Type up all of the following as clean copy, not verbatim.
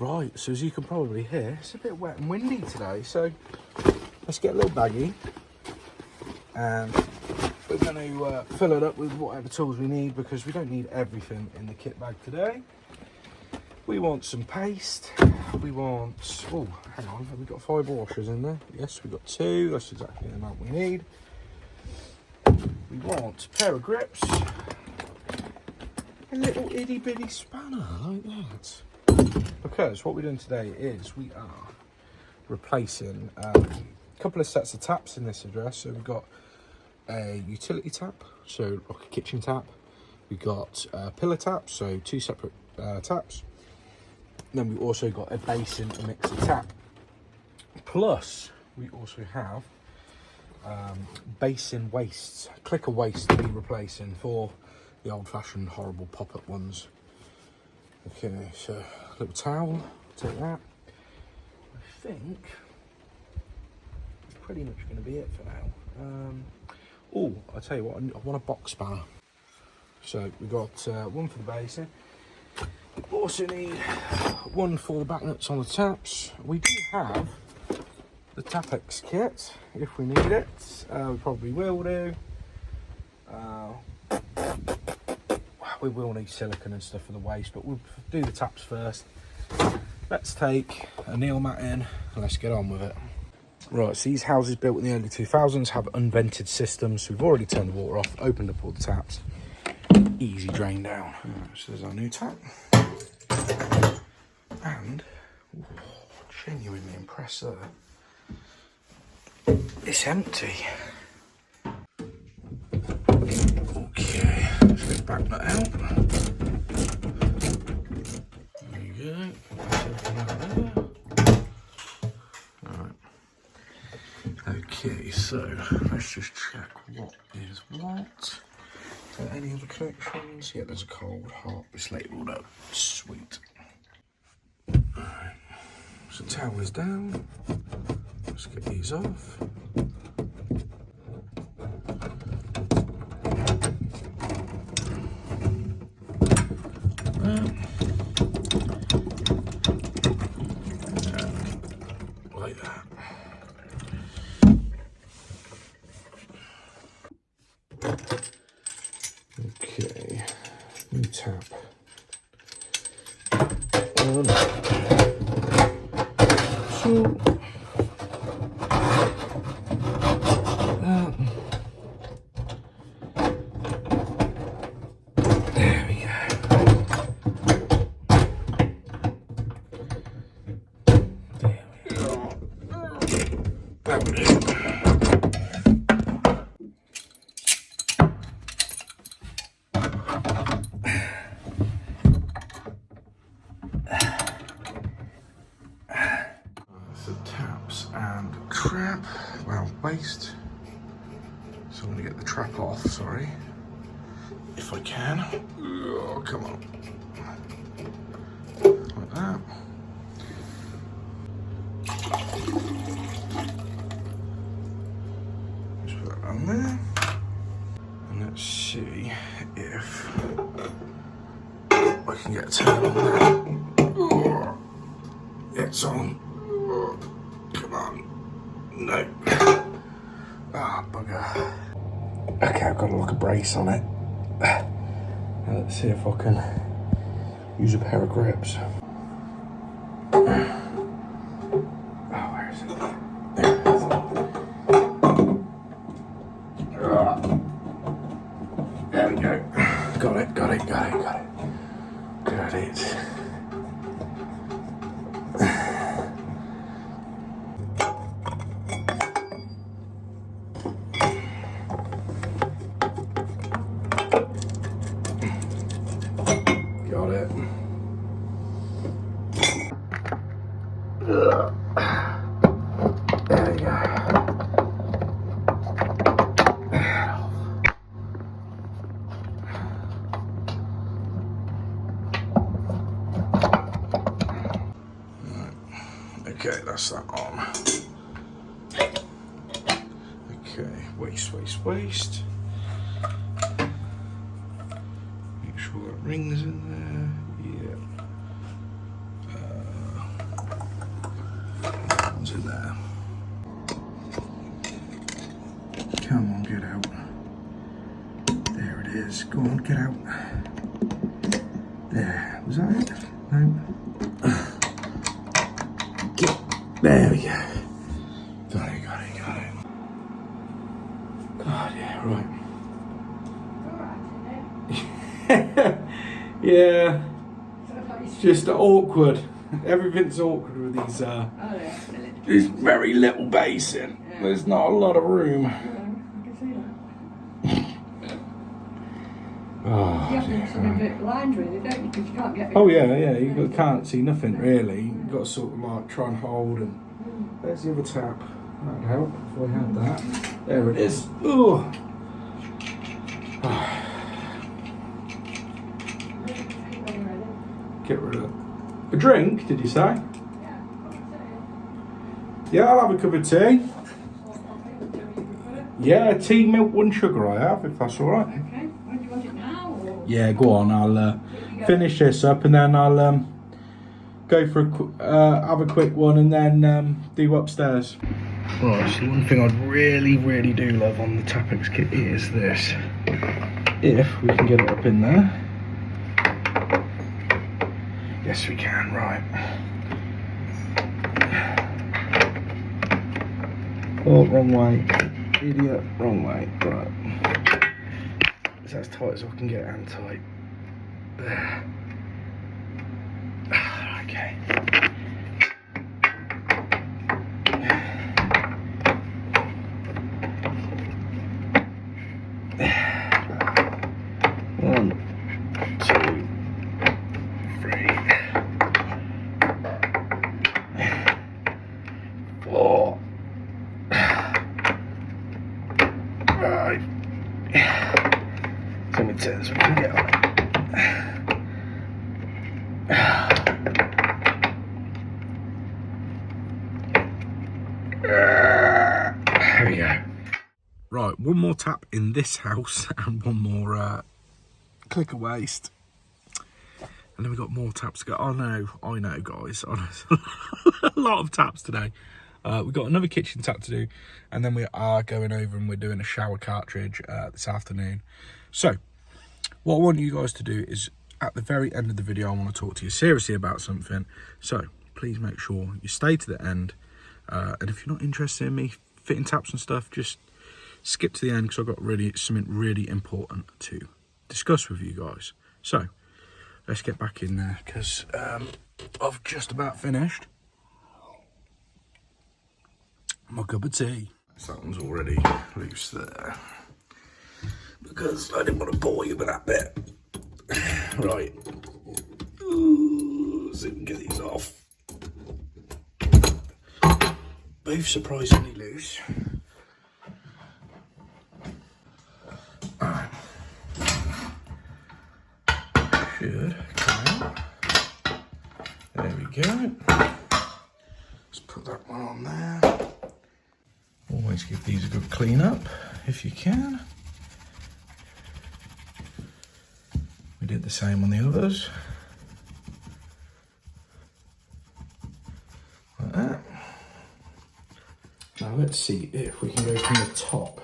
Right, so as you can probably hear, it's a bit wet and windy today, so let's get a little baggie and we're going to fill it up with whatever tools we need, because we don't need everything in the kit bag today. We want some paste, we want, oh hang on, have we got 5 washers in there? Yes, we've got 2, that's exactly the amount we need. We want a pair of grips, a little itty bitty spanner like that. Because what we're doing today is we are replacing a couple of sets of taps in this address. So we've got a utility tap, so like a kitchen tap. We've got a pillar tap, so 2 separate taps. And then we also got a basin, a mixer tap. Plus, we also have basin wastes, clicker waste to be replacing for the old-fashioned horrible pop-up ones. Okay, so a little towel, take that. I think that's pretty much going to be it for now. Oh, I'll tell you what, I want a box spanner. So we've got one for the basin. We also need one for the back nuts on the taps. We do have the Tapex kit if we need it. We probably will do. We will need silicone and stuff for the waste, but we'll do the taps first. Let's take a nail mat in and let's get on with it. Right, so these houses built in the early 2000s have unvented systems, so we've already turned the water off, opened up all the taps. Easy drain down. Right, so there's our new tap. And, genuinely impressed there. It's empty. Okay, let's get the back nut out. There you go. Alright. Okay, so let's just check what is what. Any other connections? Yeah, there's a cold, hot. It's labelled up. Sweet. Alright. So towel is down. Let's get these off. Like that. Okay, new tap. On. So there we go. There we go. That would do. And trap, well, waste. So I'm going to get the trap off, sorry, if I can. Oh, come on. Like that. Just put that on there. And let's see if I can get a turn on that. Oh, it's on. Oh, come on. No. Ah, bugger. Okay, I've got to look a brace on it. Now let's see if I can use a pair of grips. Oh, where is it? There it is. There we go. Got it. Got it. Got it. There we go. Okay, that's that on. Okay, waste. Make sure that ring's in there. Yeah. one's in there. Come on, get out. There it is. Go on, get out. There. Was that it? No. There we go. Got it. God, yeah, right. Yeah. It's just awkward. Everything's awkward with these, this very little basin. Yeah. There's not a lot of room. Oh, you have to sort of bit blind really, don't you? Because you can't get... Oh yeah, you can't see nothing really. You've got to sort of like try and hold and... There's the other tap. That'd help if we had that. There it is. Ooh. Get rid of it. A drink, did you say? Yeah, I'll have a cup of tea. Yeah, tea, milk, 1 sugar I have, if that's alright. Okay, when do you want it now? Or? Yeah, go on, I'll finish this up and then I'll go for have a quick one and then do upstairs. Right, so the one thing I'd really do love on the Tapex kit is this. If we can get it up in there. Yes we can, right. Oh, wrong way. Idiot, wrong way. Right. It's as tight as I can get and tight. There. Okay. One, two, three, four, five. So many turns we can get on it. There we go. Right, one more tap in this house and one more click of waste. And then we've got more taps to go. I know guys, a lot of taps today. We've got another kitchen tap to do, and then we are going over and we're doing a shower cartridge this afternoon. So, what I want you guys to do is, at the very end of the video, I want to talk to you seriously about something. So, please make sure you stay to the end. And if you're not interested in me fitting taps and stuff, just skip to the end because I've got something really important to discuss with you guys. So, let's get back in there because I've just about finished my cup of tea. So that one's already loose there because I didn't want to bore you with that bit. Right. Ooh, so we can get these off. Both surprisingly loose. Alright. Should come out. There we go. Let's put that one on there. Always give these a good clean up if you can. We did the same on the others. Like that. Now let's see if we can go from the top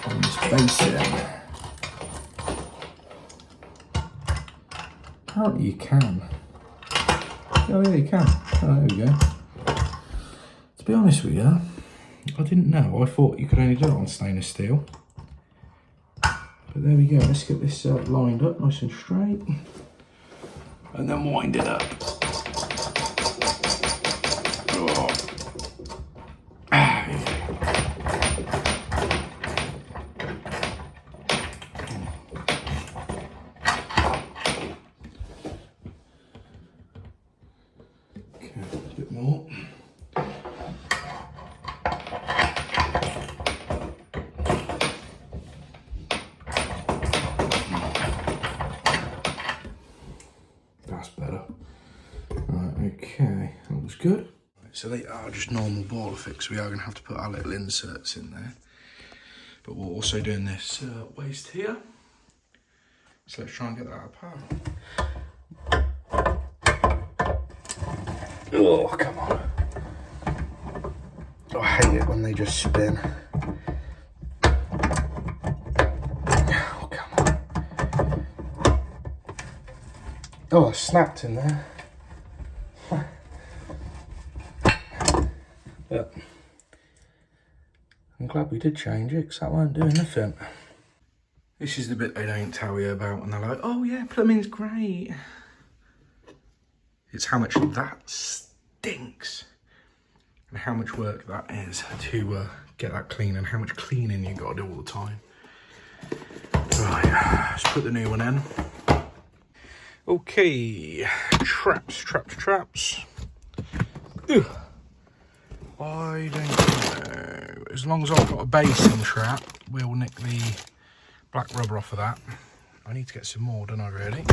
on this basin. Apparently you can. Oh yeah, you can. Oh, there we go. To be honest with you, I didn't know. I thought you could only do it on stainless steel. But there we go. Let's get this lined up nice and straight. And then wind it up. Oh. More. That's better. Right, okay, that looks good. So they are just normal boiler fix. We are going to have to put our little inserts in there. But we're also doing this waste here. So let's try and get that out of power. Oh, come on. hate it when they just spin. Oh, come on. Oh, I snapped in there. But I'm glad we did change it, because that weren't doing nothing. This is the bit they don't tell you about, and they're like, oh yeah, plumbing's great. It's how much that stinks, and how much work that is to get that clean, and how much cleaning you got to do all the time. Right, let's put the new one in. Okay, traps. Ugh. I don't know. As long as I've got a basin trap, we'll nick the black rubber off of that. I need to get some more, don't I, really?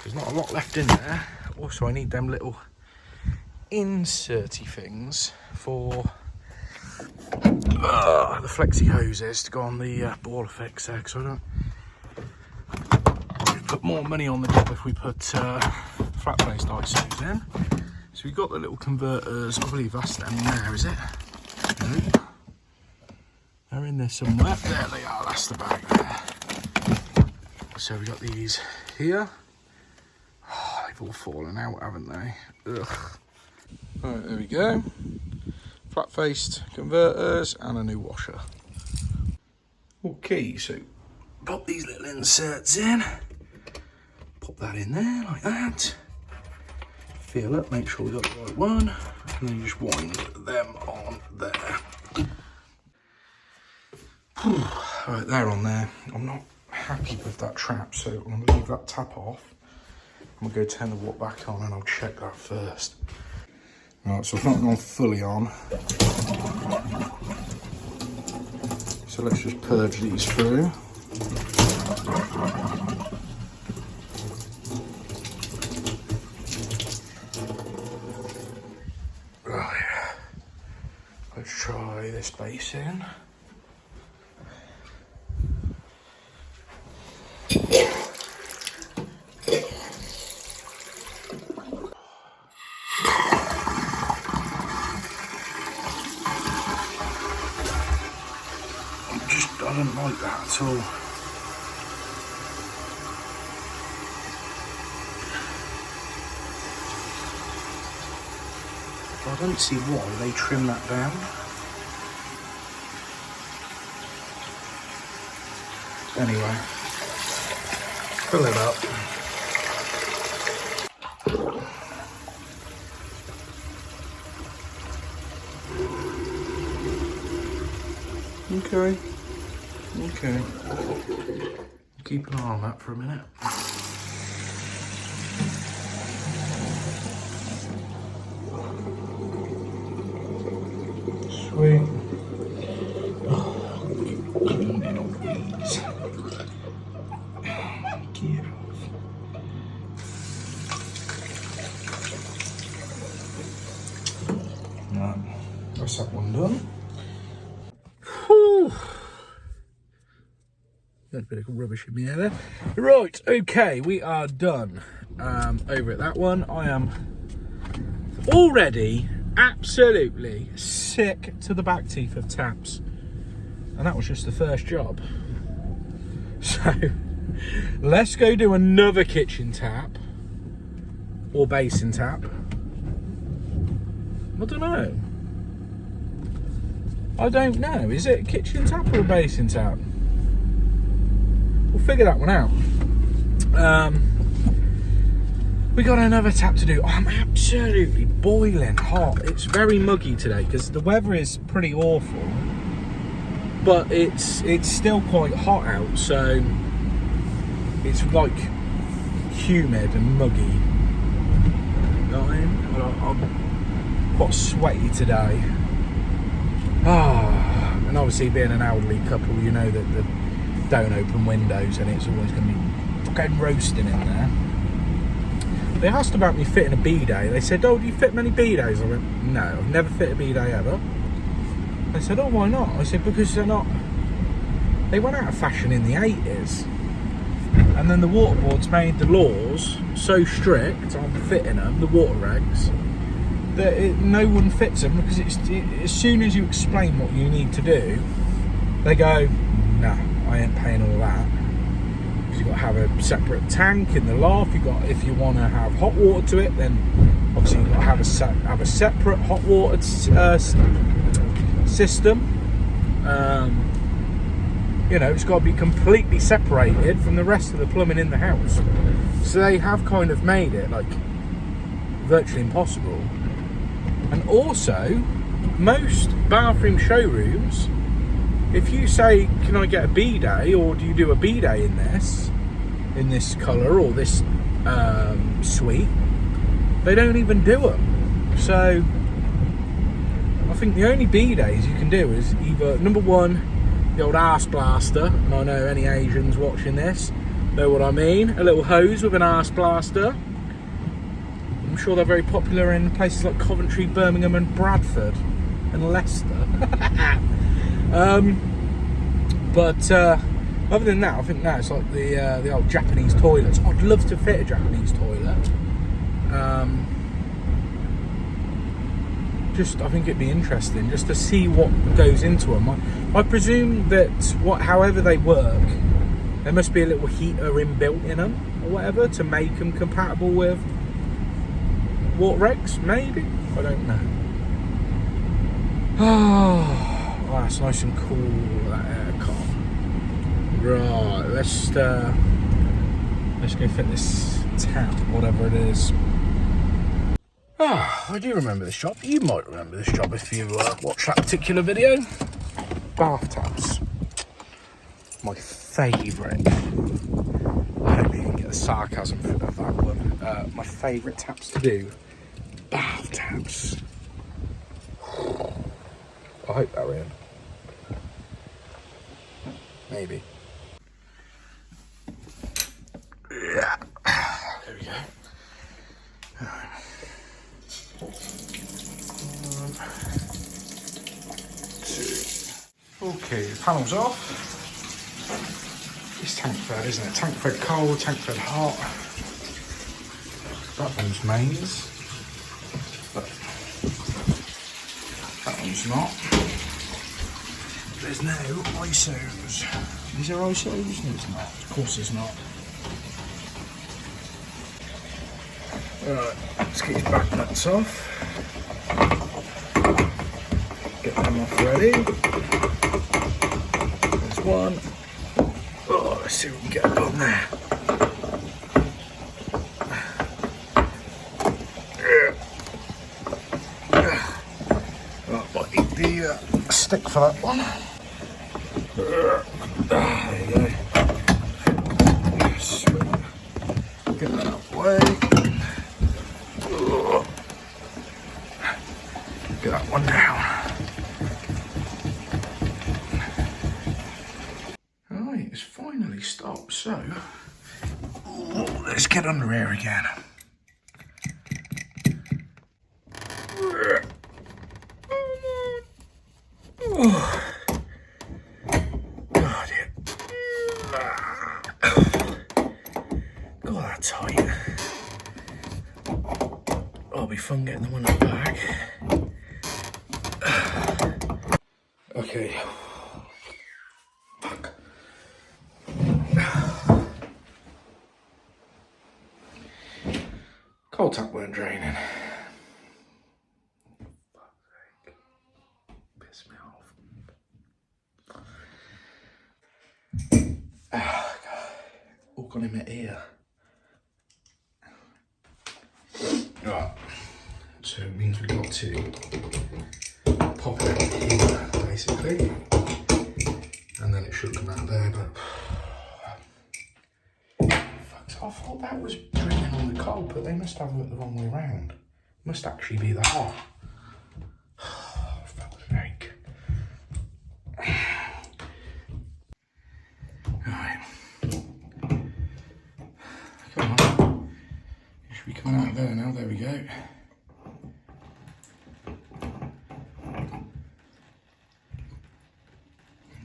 There's not a lot left in there. Also, I need them little inserty things for the flexi hoses to go on the boiler fixer, because I don't put more money on the job if we put flat faced ISOs in. So we've got the little converters. I believe that's them there, is it? No. They're in there somewhere. There they are, that's the bag there. So we got these here. Oh, they've all fallen out, haven't they? Ugh. Right, there we go. Flat-faced converters and a new washer. Okay, so pop these little inserts in. Pop that in there like that. Feel up, make sure we got the right one. And then you just wind them on there. Right, they're on there. I'm not happy with that trap, so I'm going to leave that tap off. I'm going to go turn the water back on and I'll check that first. Right, so it's not gone fully on. So let's just purge these through. Right, let's try this basin. I don't like that at all. I don't see why they trim that down. Anyway, fill it up. Okay. Okay, keep an eye on that for a minute. Sweet. Oh, cleaning all these. Get off. Right, that's that one done. Whew. A bit of rubbish in the air there. Right, okay, we are done over at that one. I am already absolutely sick to the back teeth of taps, and that was just the first job. So let's go do another kitchen tap or basin tap. I don't know. Is it a kitchen tap or a basin tap? We'll figure that one out. We got another tap to do. Oh, I'm absolutely boiling hot. It's very muggy today because the weather is pretty awful, but it's still quite hot out, so it's like humid and muggy. You know what I mean? I'm quite sweaty today. And obviously being an elderly couple, you know that the don't open windows and it's always going to be fucking roasting in there. They asked about me fitting a bidet. They said, oh, do you fit many bidets? I went, no, I've never fit a bidet ever. They said, oh, why not? I said, because they went out of fashion in the 80s, and then the water boards made the laws so strict on fitting them, the water regs, no one fits them, because as soon as you explain what you need to do, they go, no, I ain't paying all that. Because you've got to have a separate tank in the loft. If you want to have hot water to it, then obviously you've got to have a separate hot water system. You know, it's got to be completely separated from the rest of the plumbing in the house. So they have kind of made it like virtually impossible. And also, most bathroom showrooms, if you say, can I get a bidet, or do you do a bidet in this colour or this suite, they don't even do them. So I think the only bidets you can do is either, number one, the old arse blaster, and I know any Asians watching this know what I mean, a little hose with an arse blaster. I'm sure they're very popular in places like Coventry, Birmingham and Bradford and Leicester. But other than that, I think that's like the old Japanese toilets. I'd love to fit a Japanese toilet. I think it'd be interesting just to see what goes into them. I presume that however they work, there must be a little heater inbuilt in them or whatever to make them compatible with water regs, maybe? I don't know. Oh, that's nice and cool, that aircon. Right, let's go fit this tap, whatever it is. Ah, I do remember this job. You might remember this job if you watch that particular video. Bath taps. My favourite. I hope you can get the sarcasm of that one. My favourite taps to do. Bath taps. I hope they're in. Maybe. Yeah. There we go. Okay, the panel's off. It's tank fed, isn't it? Tank fed cold, tank fed hot. That one's mains, but that one's not. There's no ISOs. Is there ISOs? No, it's not. Of course it's not. Alright, let's get his back nuts off. Get them off ready. There's one. Oh, let's see if we can get it on there. Right, might need the stick for that one. There you go. Sweet. Get that out of the way. Get that one down. Alright, it's finally stopped, so let's get under here again. Oh, dear. God, that's tight. It'll be fun getting the one up back. Okay. Fuck. Cold tap weren't draining. Fuck's sake. Piss me off. Ah, God. All gone in my ear. Right. So it means we've got to pop it out here, basically. And then it should come out there, but I thought that was draining on the cold, but they must have it the wrong way round. Must actually be the hot. Oh, fuck's sake. Alright. Come on. It should be coming out of there now. There we go.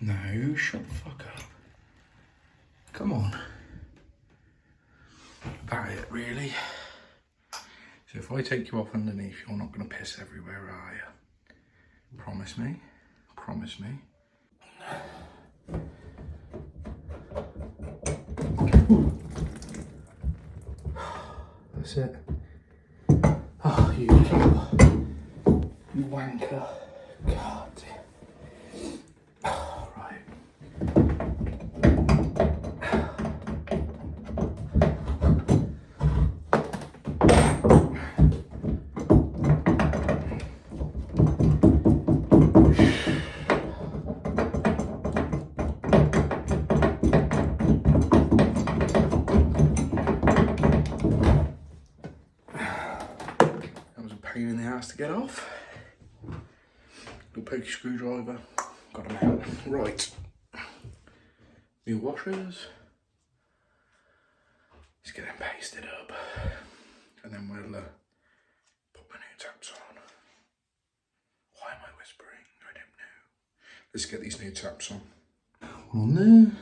No, shut the fuck up. Come on. That it, really? So if I take you off underneath, you're not going to piss everywhere, are you? Promise me? Promise me? That's it. Oh, you wanker. God. Oh, right. Pain in the ass to get off. Little pokey screwdriver, got them out. Right, new washers. Let's get them pasted up, and then we'll put my new taps on. Why am I whispering? I don't know. Let's get these new taps on. One on there,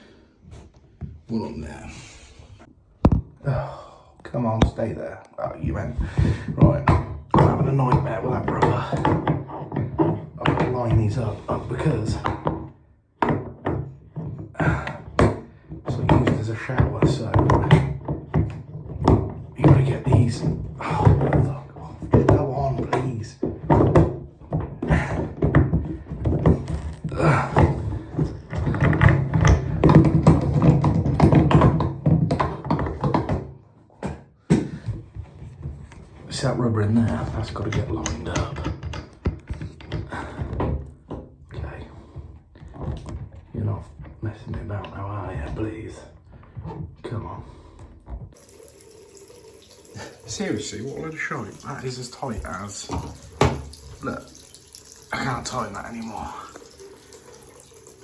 one on there. Oh, come on, stay there. Oh, you went. Right. I'm having a nightmare with that rubber. I've got to line these up because it's like used as a shower, so you got to get these. Oh, fuck. Just go on, please. See that rubber in there? That's got to get lined up. Okay. You're not messing me about now, are you? Please. Come on. Seriously, what a load of shite. That is as tight as... Look. I can't tighten that anymore.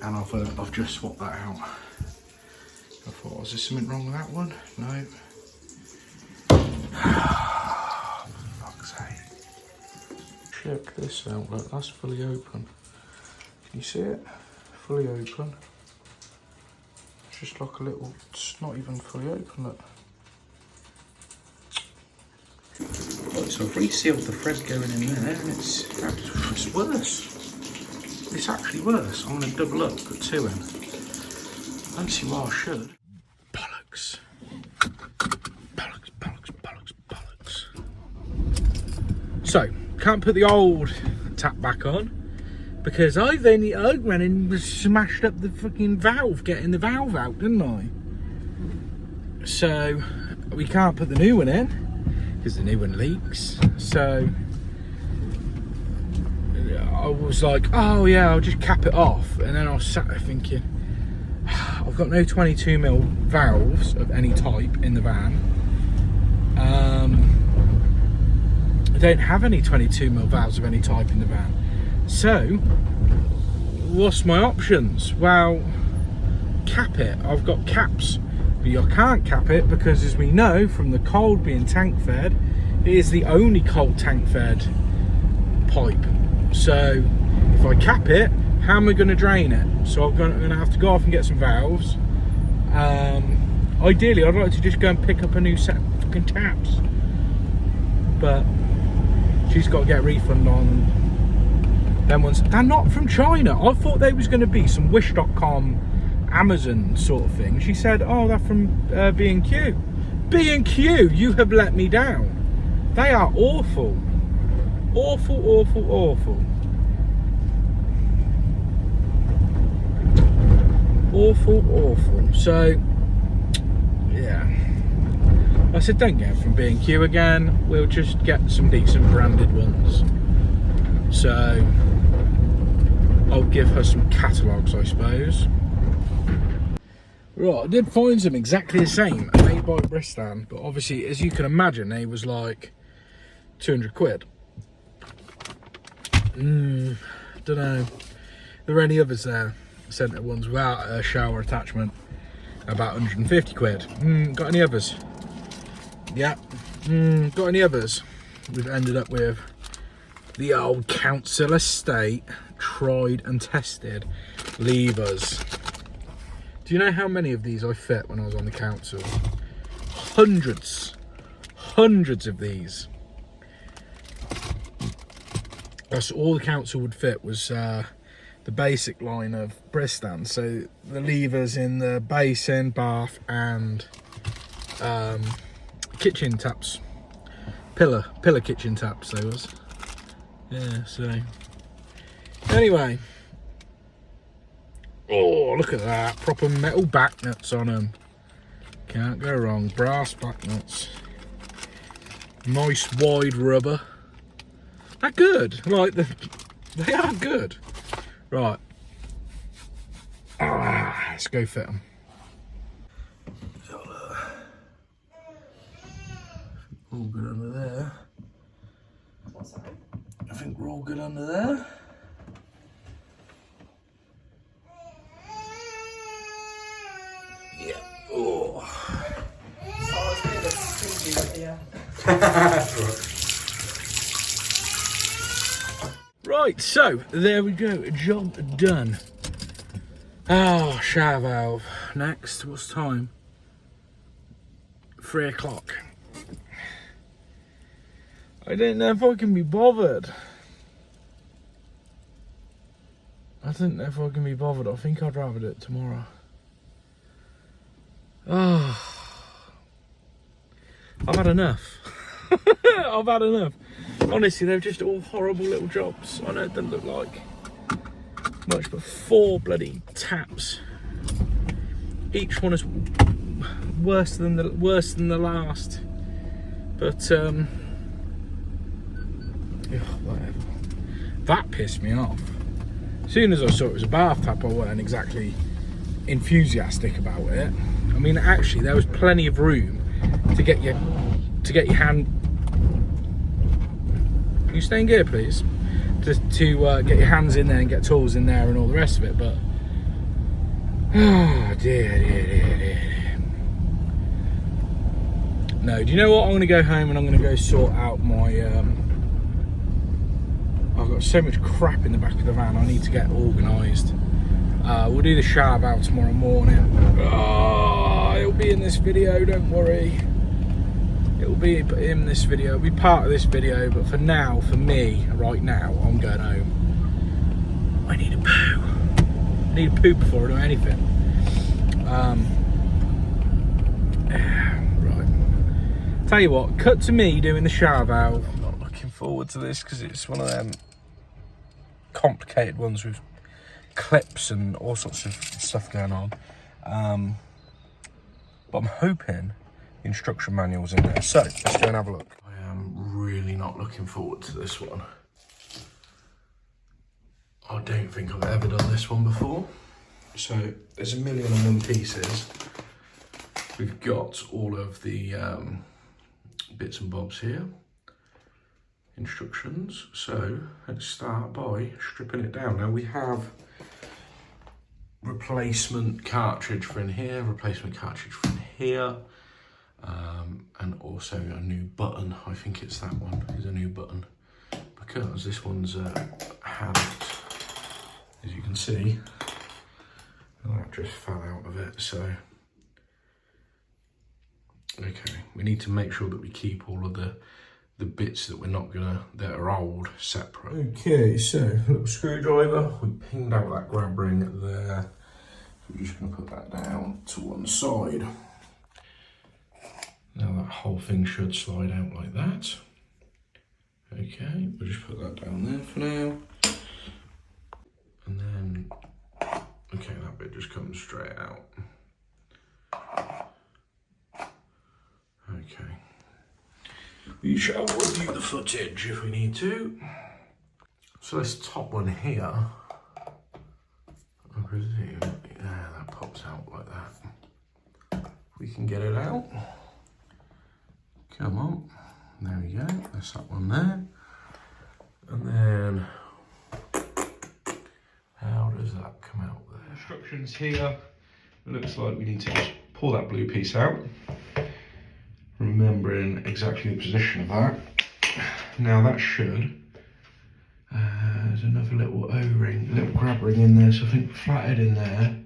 And I've just swapped that out. I thought, was there something wrong with that one? No. Check this out, look, that's fully open. Can you see it? Fully open. It's just like a little, it's not even fully open, look. Right, so I've resealed the thread going in there, and it's worse. It's actually worse. I'm going to double up, put two in. I don't see why I should. Bollocks. Bollocks, bollocks, bollocks, bollocks. So, can't put the old tap back on because I went and smashed up the fucking valve, getting the valve out, didn't I? So we can't put the new one in because the new one leaks. So I was like, oh yeah, I'll just cap it off, and then I was sat there thinking, I've got no 22mm valves of any type in the van. I don't have any 22mm valves of any type in the van. So, what's my options? Well, cap it. I've got caps, but I can't cap it because, as we know from the cold being tank fed, it is the only cold tank fed pipe. So, if I cap it, how am I going to drain it? So I'm going to have to go off and get some valves. Ideally, I'd like to just go and pick up a new set of fucking taps, but she's got to get a refund on them ones. They're not from China. I thought they was going to be some Wish.com, Amazon sort of thing. She said, oh, they're from B&Q. B&Q, you have let me down. They are awful. Awful, awful, awful. Awful, awful. So, yeah. I said, don't get it from B&Q again. We'll just get some decent branded ones. So, I'll give her some catalogues, I suppose. Right, I did find some exactly the same, made by Bristan, but obviously, as you can imagine, they was like 200 quid. Don't know. There are any others there? Centre ones without a shower attachment, about 150 quid. Got any others? Yeah. Got any others? We've ended up with the old council estate, tried and tested levers. Do you know how many of these I fit when I was on the council? Hundreds of these. That's all the council would fit was the basic line of breast stands. So the levers in the basin, bath, and kitchen taps, pillar kitchen taps. They was, yeah. So anyway, oh look at that, proper metal back nuts on them. Can't go wrong. Brass back nuts. Nice wide rubber. They're good. Like they are good. Right. Let's go fit them. All good under there. What's that? I think we're all good under there. Yeah. Oh. Oh, it's really stingy, yeah. Right, so there we go. Job done. Oh, shower valve. Next, what's time? 3 o'clock. I don't know if I can be bothered. I think I'd rather do it tomorrow. Oh, I've had enough. I've had enough. Honestly, they're just all horrible little jobs. I know it doesn't look like much, but 4 bloody taps. Each one is worse than the last. But yeah, whatever. That pissed me off. As soon as I saw it was a bath tap, I wasn't exactly enthusiastic about it. I mean, actually, there was plenty of room to get your hand. Can you stay in gear, please? Just to get your hands in there and get tools in there and all the rest of it. But oh dear. No, do you know what? I'm going to go home and I'm going to go sort out my. I've got so much crap in the back of the van. I need to get organised. We'll do the shower valve tomorrow morning. Oh, it'll be in this video, don't worry. It'll be in this video, it'll be part of this video, but for now, for me, right now, I'm going home. I need a poo. I need a poo before I do anything. Right. Tell you what, cut to me doing the shower valve. I'm not looking forward to this because it's one of them complicated ones with clips and all sorts of stuff going on. But I'm hoping the instruction manual's in there. So let's go and have a look. I am really not looking forward to this one. I don't think I've ever done this one before. So there's 1,000,001 pieces. We've got all of the bits and bobs here. Instructions. So let's start by stripping it down. Now we have replacement cartridge for in here, replacement cartridge for in here, and also a new button. I think it's that one is a new button because this one's had, as you can see, that just fell out of it. So okay, we need to make sure that we keep all of the bits that we're not gonna, that are old, separate. Okay, so little screwdriver, we pinged out that grab ring there. So we're just gonna put that down to one side. Now that whole thing should slide out like that. Okay, we'll just put that down there for now. And then, okay, that bit just comes straight out. Okay. We shall review the footage if we need to. So this top one here, I presume, yeah, that pops out like that. We can get it out. Come on, there we go, that's that one there. And then, how does that come out there? Instructions here, it looks like we need to just pull that blue piece out. Remembering exactly the position of that. Now that should, there's another little O-ring, little grab ring in there, so I think flathead in there.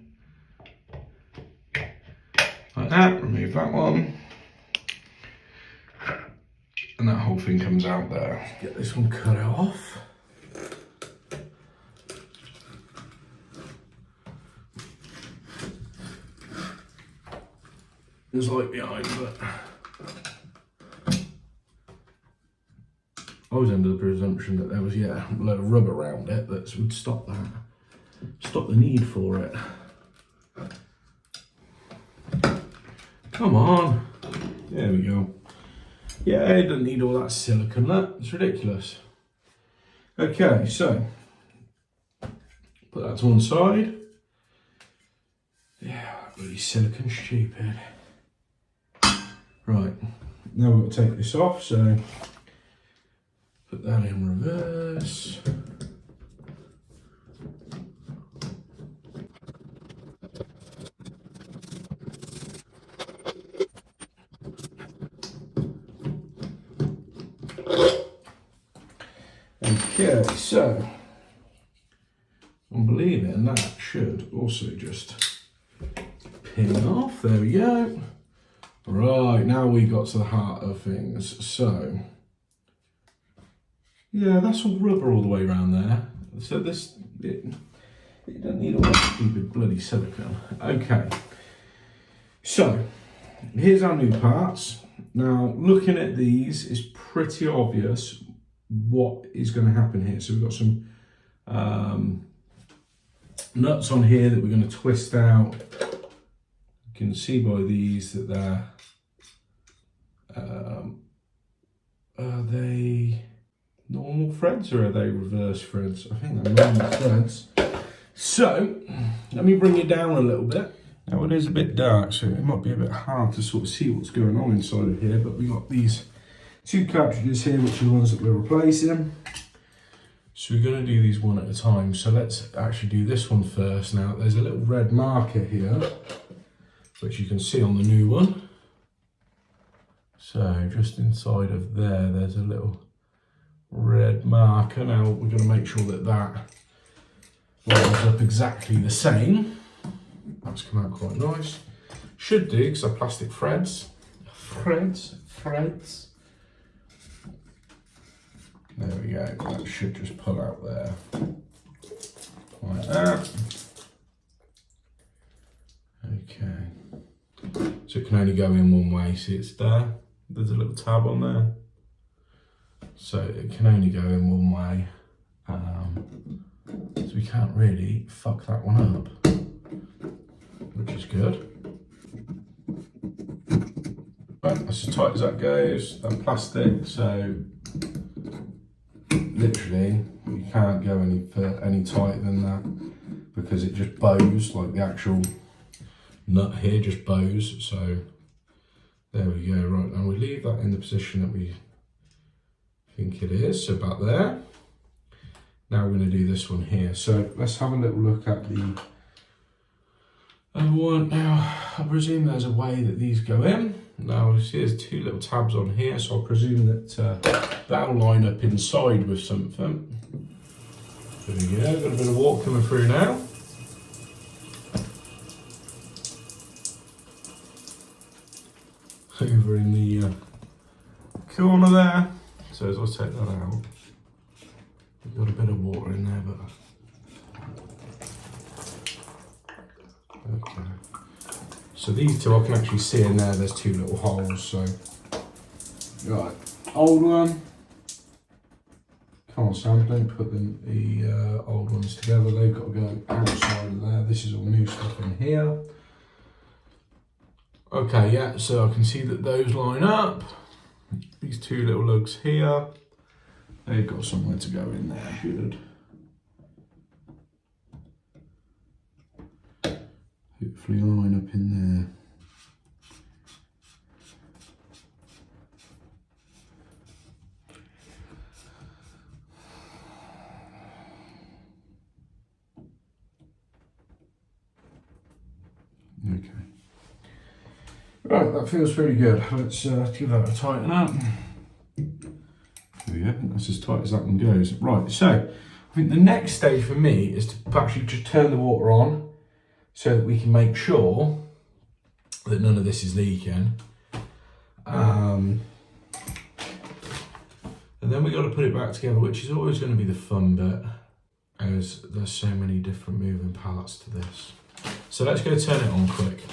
Like that, remove that one. And that whole thing comes out there. Get this one cut off. there's light behind, but I was under the presumption that there was, yeah, a load of rubber around it that would stop that. Stop the need for it. Come on. There we go. Yeah, it doesn't need all that silicone, look. It's ridiculous. Okay, so put that to one side. Yeah, that bloody silicone stupid. Right, now we've got to take this off, so put that in reverse. Okay, so I'm believing that should also just pin off. There we go. Right, now we got to the heart of things. So, yeah, that's all rubber all the way around there. So this, it doesn't need all that stupid bloody silicone. Okay, so here's our new parts. Now, looking at these, it's pretty obvious what is going to happen here. So we've got some nuts on here that we're going to twist out. You can see by these that they're are they normal threads or are they reverse threads? I think they're normal threads. So let me bring it down a little bit. Now it is a bit dark, so it might be a bit hard to sort of see what's going on inside of here, but we've got these two cartridges here, which are the ones that we're replacing. So we're going to do these one at a time. So let's actually do this one first. Now there's a little red marker here, which you can see on the new one. So just inside of there, there's a little red marker. Now we're going to make sure that that lines up exactly the same. That's come out quite nice. Should do, because they're plastic threads. Threads. There we go, that should just pull out there, like that. Okay, so it can only go in one way, see it's there, there's a little tab on there. So it can only go in one way, so we can't really fuck that one up, which is good. Right, that's as tight as that goes, and plastic, so literally you can't go any tighter than that because it just bows, like the actual nut here just bows. So there we go. Right, now we leave that in the position that we think it is, so about there. Now we're going to do this one here. So let's have a little look at the other one. Now I presume there's a way that these go in. Now you see there's two little tabs on here, so I presume that that'll line up inside with something. There we go, got a bit of water coming through now. Over in the corner there. So as I take that out, we've got a bit of water in there, but okay. So these two I can actually see in there, there's two little holes, so. Right, old one. Come on Sam, don't put the old ones together, they've got to go outside of there. This is all new stuff in here. Okay, yeah, so I can see that those line up. These two little lugs here, they've got somewhere to go in there, good. Hopefully line up in there. Okay. Right, that feels pretty good. Let's give that a tighten up. There we go, that's as tight as that one goes. Right, so I think the next stage for me is to actually just turn the water on so that we can make sure that none of this is leaking. And then we got to put it back together, which is always going to be the fun bit, as there's so many different moving parts to this. So let's go turn it on quick.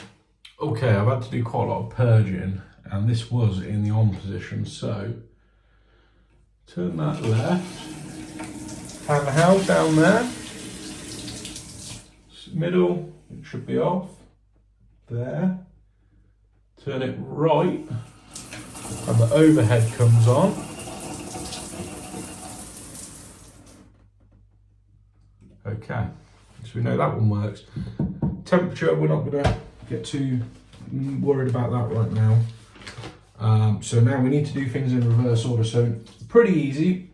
Okay, I've had to do quite a lot of purging, and this was in the on position, so turn that left, handheld down there, middle, it should be off, there, turn it right, and the overhead comes on. Okay, so we know that one works. Temperature, we're not going to get too worried about that right now. So now we need to do things in reverse order. So pretty easy.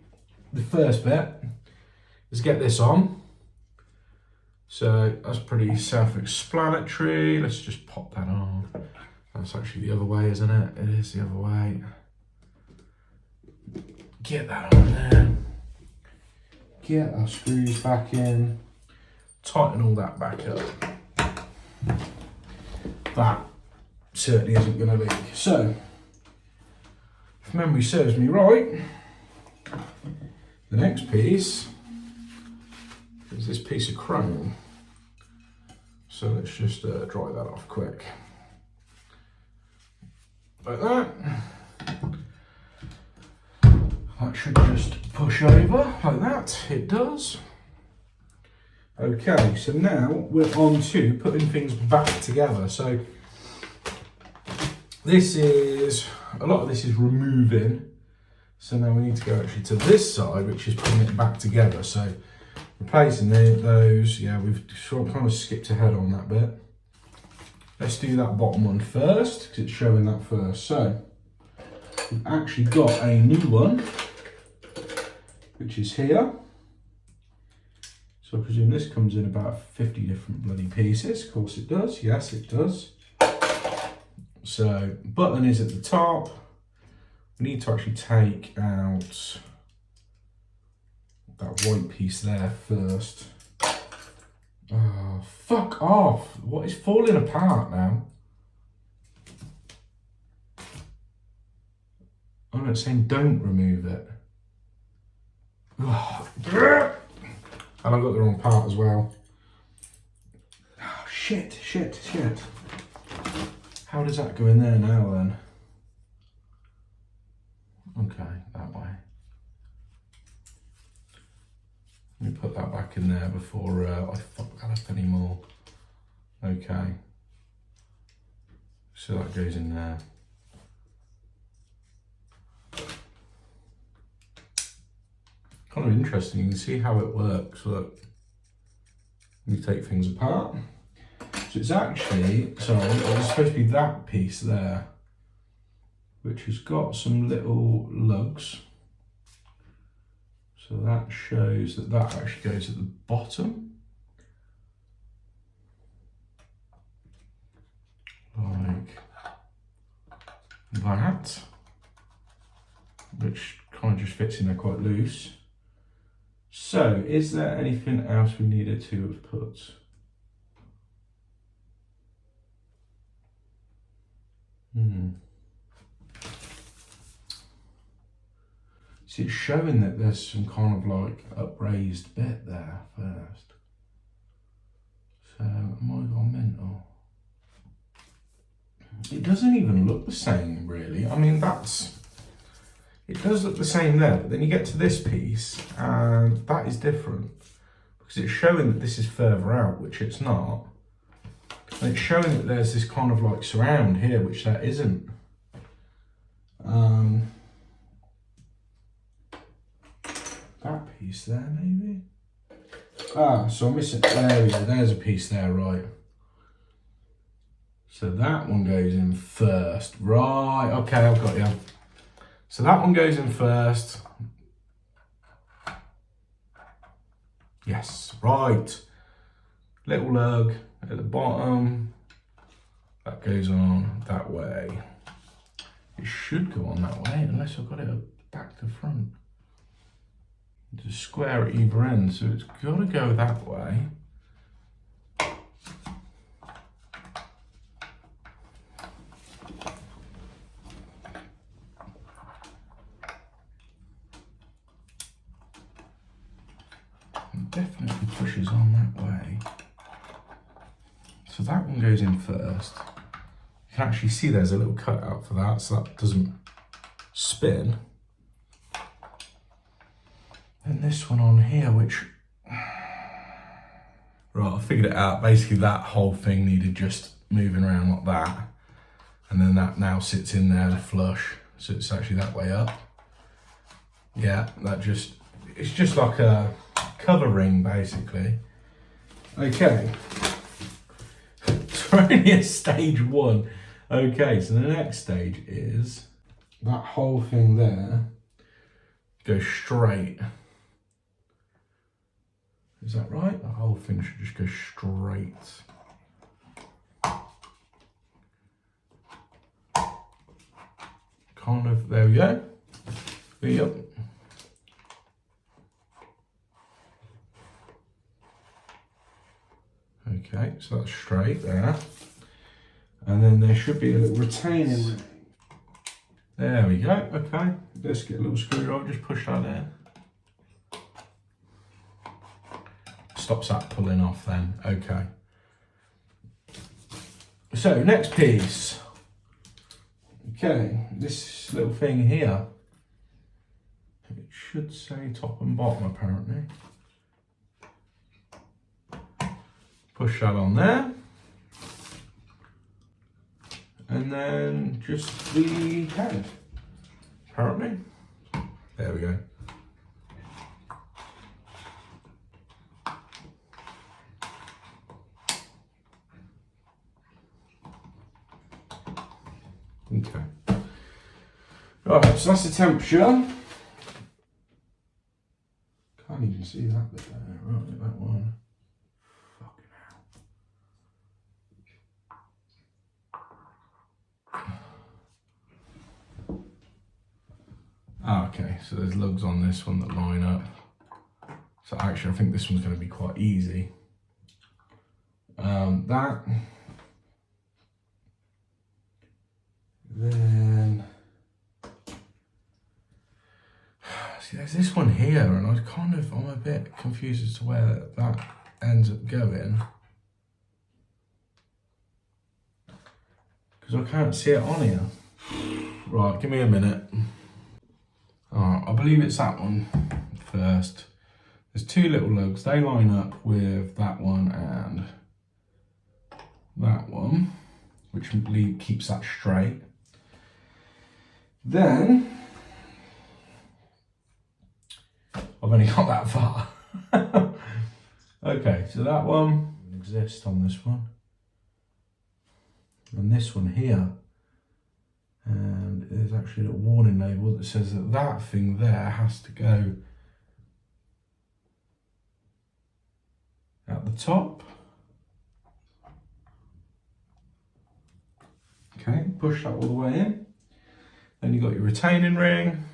The first bit is get this on. So that's pretty self-explanatory. Let's just pop that on. That's actually the other way, isn't it? It is the other way. Get that on there. Get our screws back in. Tighten all that back up. That certainly isn't going to leak. So, if memory serves me right, the next piece is this piece of chrome. So let's just dry that off quick. Like that. That should just push over like that. It does. Okay, so now we're on to putting things back together. So this is, a lot of this is removing. So now we need to go actually to this side, which is putting it back together. So replacing those, yeah, we've kind of skipped ahead on that bit. Let's do that bottom one first, because it's showing that first. So we've actually got a new one, which is here. So I presume this comes in about 50 different bloody pieces. Of course it does, yes it does. So button is at the top. We need to actually take out that white piece there first. Oh, fuck off. What is falling apart now? Oh no, it's saying don't remove it. And I've got the wrong part as well. Oh, shit. How does that go in there now then? Okay, that way. Let me put that back in there before I fuck that up anymore. Okay. So that goes in there. Kind of interesting, you can see how it works. Look, you take things apart. So it's actually, sorry, it's supposed to be that piece there, which has got some little lugs. So that shows that that actually goes at the bottom. Like that. Which kind of just fits in there quite loose. So, is there anything else we needed to have put? See, it's showing that there's some kind of like upraised bit there first. So, am I gone mental? It doesn't even look the same, really. I mean, it does look the same there, but then you get to this piece and that is different because it's showing that this is further out, which it's not. And it's showing that there's this kind of like surround here, which there isn't. That piece there, maybe? Ah, so I'm missing, there we go, there's a piece there, right. So that one goes in first. Right, okay, I've got you. So that one goes in first. Yes, right. Little lug at the bottom. That goes on that way. It should go on that way, unless I've got it back to front. It's a square at either end, so it's got to go that way. Definitely pushes on that way. So that one goes in first. You can actually see there's a little cutout for that, so that doesn't spin. And this one on here, which, right, I figured it out. Basically that whole thing needed just moving around like that. And then that now sits in there flush. So it's actually that way up. Yeah, it's just like a cover ring basically. Okay. It's only a stage 1. Okay, so the next stage is that whole thing there goes straight. Is that right? The whole thing should just go straight. Kind of, there we go. Yep. Okay, so that's straight there. And then there should be a little retaining ring. There we go, okay. Let's get a little screwdriver, just push that in. Stops that pulling off then, okay. So, next piece. Okay, this little thing here. It should say top and bottom apparently. Push that on there. And then just the head, apparently. There we go. Okay. Right, so that's the temperature. Can't even see that bit there. Right, that one. Fucking hell. Ah, okay, so there's lugs on this one that line up. So actually I think this one's going to be quite easy. That. Then, see there's this one here and I'm a bit confused as to where that ends up going. Because I can't see it on here. Right, give me a minute. Alright, I believe it's that one first. There's 2 little lugs, they line up with that one and that one, which keeps that straight. Then, I've only got that far. Okay, so that one exists on this one. And this one here. And there's actually a little warning label that says that that thing there has to go at the top. Okay, push that all the way in. Then you've got your retaining ring.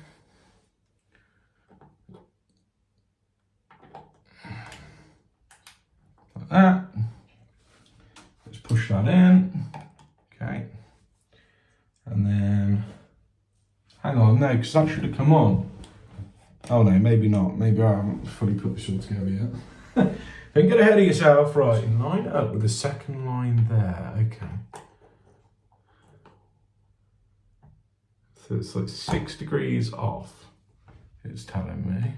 Like that. Let's push that in. Okay. And then, hang on, no, because that should have come on. Oh no, maybe not. Maybe I haven't fully put this all together yet. Don't get ahead of yourself. Right, line it up with the second line there. Okay. So it's like 6 degrees off, it's telling me.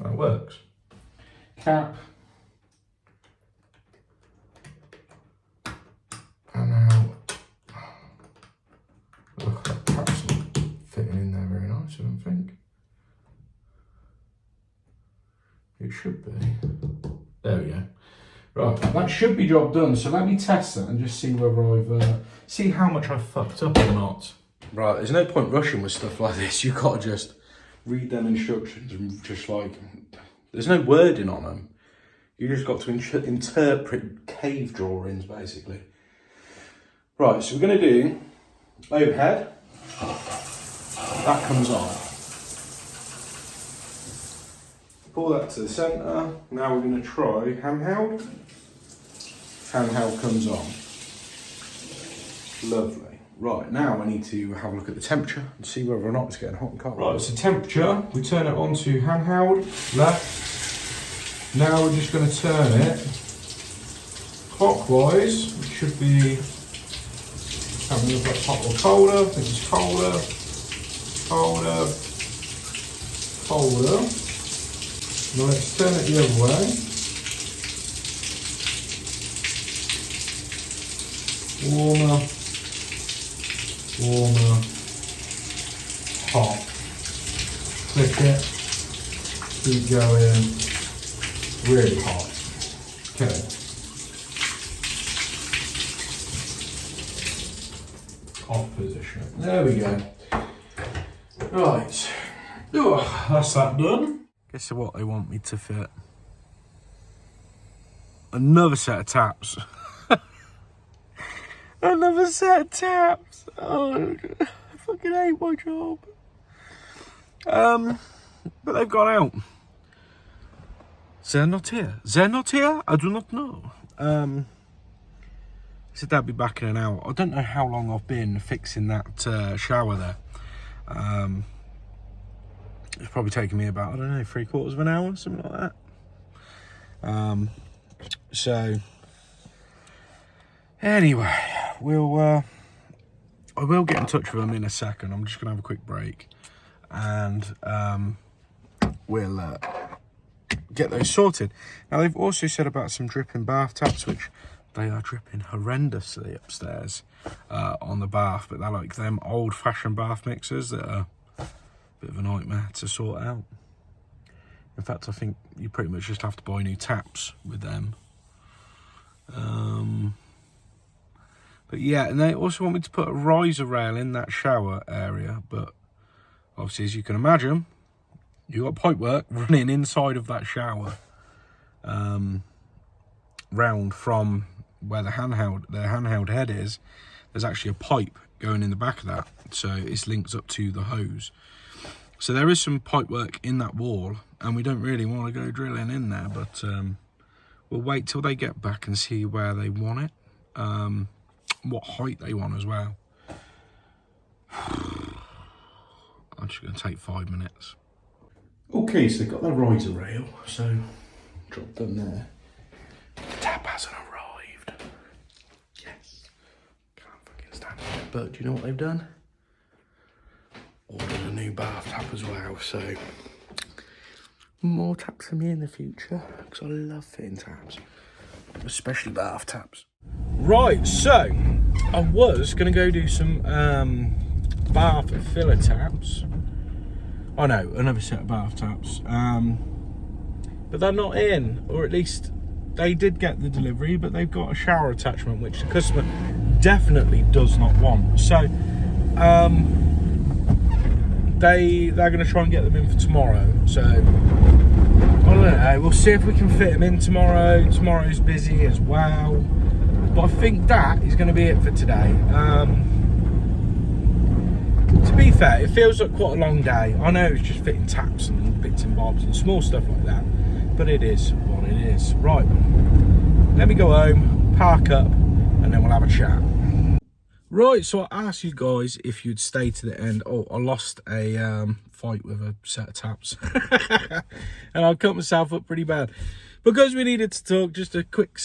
That works. Cap. And now, look, that cap's not fitting in there very nice, I don't think. It should be. There we go. Right, that should be job done. So let me test that and just see whether see how much I've fucked up or not. Right, there's no point rushing with stuff like this. You've got to just read them instructions and just like, there's no wording on them. You just got to interpret cave drawings, basically. Right, so we're going to do overhead. That comes on. Pull that to the centre. Now we're going to try handheld. Handheld comes on. Lovely. Right, now I need to have a look at the temperature and see whether or not it's getting hot and cold. Right, so temperature, we turn it on to handheld, left. Now we're just going to turn it clockwise. It should be having a look at hot or colder. I think it's colder, colder, colder. Now let's turn it the other way. Warmer, warmer, hot. Click it, keep going, really hot. Okay. Off position. There we go. Right. Oh, that's that done. Guess what they want me to fit? Another set of taps. Another set of taps. Oh, I fucking hate my job. But they've gone out. They're not here. They're not here? I do not know. They said they'll be back in an hour. I don't know how long I've been fixing that shower there. It's probably taken me about, I don't know, 3/4 of an hour, something like that. So, anyway, I will get in touch with them in a second. I'm just going to have a quick break. And we'll get those sorted. Now, they've also said about some dripping bath taps, which they are dripping horrendously upstairs on the bath, but they're like them old-fashioned bath mixers that are a bit of a nightmare to sort out. In fact, I think you pretty much just have to buy new taps with them. But yeah, and they also want me to put a riser rail in that shower area, but obviously, as you can imagine, you've got pipe work running inside of that shower, round from where the handheld head is. There's actually a pipe going in the back of that, so it's linked up to the hose. So there is some pipe work in that wall, and we don't really want to go drilling in there, but we'll wait till they get back and see where they want it, what height they want as well. I'm just going to take 5 minutes. Okay, so they've got their riser rail, so drop them there. The tap hasn't arrived. Yes. Can't fucking stand it. But do you know what they've done? Ordered a new bath tap as well, so more taps for me in the future, because I love fitting taps, especially bath taps. Right, so I was going to go do some bath filler taps. Oh no, another set of bath taps. But they're not in, or at least they did get the delivery, but they've got a shower attachment which the customer definitely does not want. So they're going to try and get them in for tomorrow. So I don't know, we'll see if we can fit them in tomorrow. Tomorrow's busy as well, but I think that is going to be it for today. To be fair, it feels like quite a long day. I know it's just fitting taps and bits and bobs and small stuff like that, but it is what it is. Right, let me go home, park up, and then we'll have a chat. Right, so I asked you guys if you'd stay to the end. Oh, I lost a fight with a set of taps. And I cut myself up pretty bad. Because we needed to talk, just a quick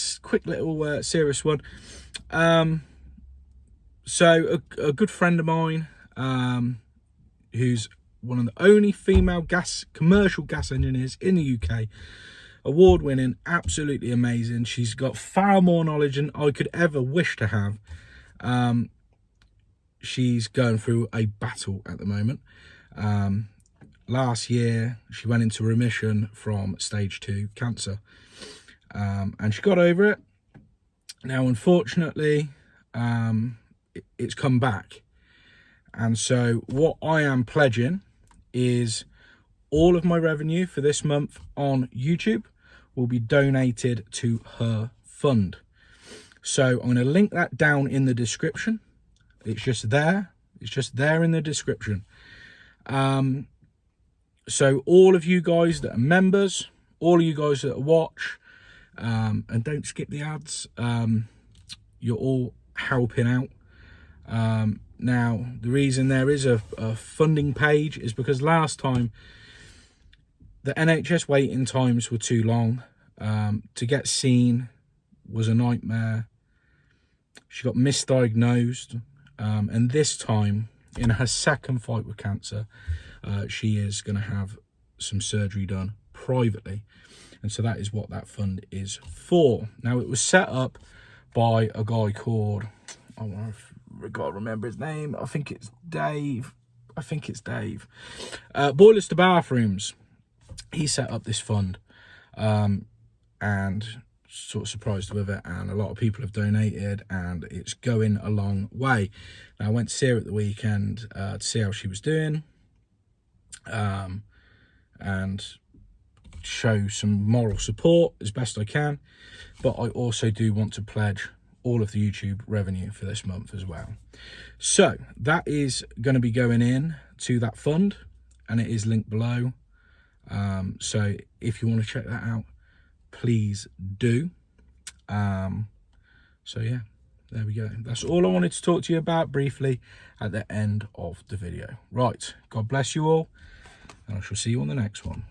little serious one. So a good friend of mine, who's one of the only female commercial gas engineers in the UK, award-winning, absolutely amazing. She's got far more knowledge than I could ever wish to have. She's going through a battle at the moment. Last year, she went into remission from stage 2 cancer, and she got over it. Now, unfortunately, it's come back. And so what I am pledging is all of my revenue for this month on YouTube will be donated to her fund. So I'm going to link that down in the description. It's just there. It's just there in the description. So all of you guys that are members, all of you guys that watch, and don't skip the ads, you're all helping out. Now, the reason there is a funding page is because last time the NHS waiting times were too long. To get seen was a nightmare. She got misdiagnosed, and this time, in her second fight with cancer, she is going to have some surgery done privately. And so that is what that fund is for. Now, it was set up by a guy called, I've got to remember his name. I think it's Dave. Boilers to Bathrooms. He set up this fund, and sort of surprised with it, and a lot of people have donated, and it's going a long way. Now, I went to see her at the weekend to see how she was doing, and show some moral support as best I can, but I also do want to pledge all of the YouTube revenue for this month as well. So that is going to be going in to that fund, and it is linked below. So if you want to check that out, please do. So yeah, there we go. That's all I wanted to talk to you about briefly at the end of the video. Right, God bless you all, and I shall see you on the next one.